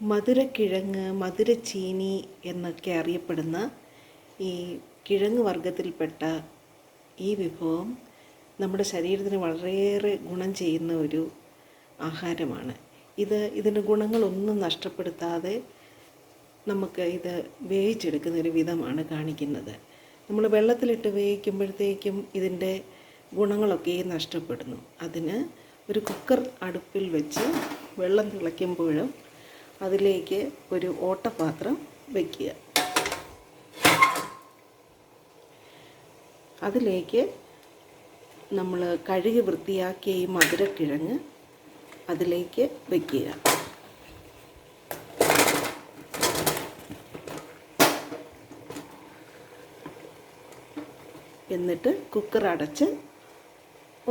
മധുരക്കിഴങ്ങ്, മധുരച്ചീനി എന്നൊക്കെ അറിയപ്പെടുന്ന ഈ കിഴങ്ങ് വർഗത്തിൽപ്പെട്ട ഈ വിഭവം നമ്മുടെ ശരീരത്തിന് വളരെയേറെ ഗുണം ചെയ്യുന്ന ഒരു ആഹാരമാണ്. ഇതിൻ്റെ ഗുണങ്ങളൊന്നും നഷ്ടപ്പെടുത്താതെ നമുക്ക് ഇത് വേവിച്ചെടുക്കുന്ന ഒരു വിധമാണ് കാണിക്കുന്നത്. നമ്മൾ വെള്ളത്തിലിട്ട് വേവിക്കുമ്പോഴത്തേക്കും ഇതിൻ്റെ ഗുണങ്ങളൊക്കെ നഷ്ടപ്പെടുന്നു. അതിന് ഒരു കുക്കർ അടുപ്പിൽ വെച്ച് വെള്ളം തിളയ്ക്കുമ്പോഴും അതിലേക്ക് ഒരു ഓട്ടപാത്രം വയ്ക്കുക. അതിലേക്ക് നമ്മൾ കഴുകി വൃത്തിയാക്കിയ ഈ മധുരക്കിഴങ്ങ് അതിലേക്ക് വയ്ക്കുക. എന്നിട്ട് കുക്കർ അടച്ച്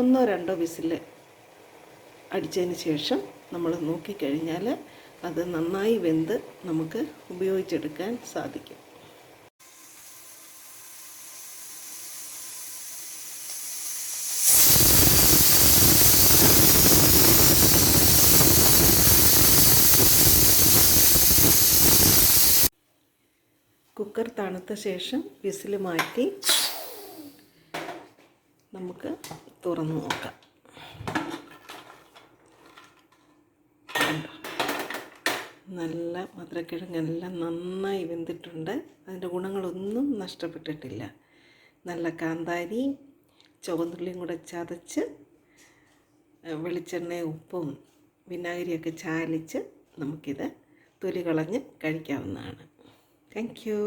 1-2 വിസിൽ അടിച്ചതിന് ശേഷം നമ്മൾ നോക്കിക്കഴിഞ്ഞാൽ അത് നന്നായി വെന്ത് നമുക്ക് ഉപയോഗിച്ചെടുക്കാൻ സാധിക്കും. കുക്കർ തണുത്ത ശേഷം വിസിൽ മാറ്റി നമുക്ക് തുറന്നു നോക്കാം. നല്ല മധുരക്കിഴങ്ങെല്ലാം നന്നായി വെന്തിട്ടുണ്ട്. അതിൻ്റെ ഗുണങ്ങളൊന്നും നഷ്ടപ്പെട്ടിട്ടില്ല. നല്ല കാന്താരി ചുവന്നുള്ളിയും കൂടെ ചതച്ച് വെളിച്ചെണ്ണയും ഉപ്പും വിനാഗിരിയൊക്കെ ചാലിച്ച് നമുക്കിത് തൊലി കളഞ്ഞ് കഴിക്കാവുന്നതാണ്. Thank you.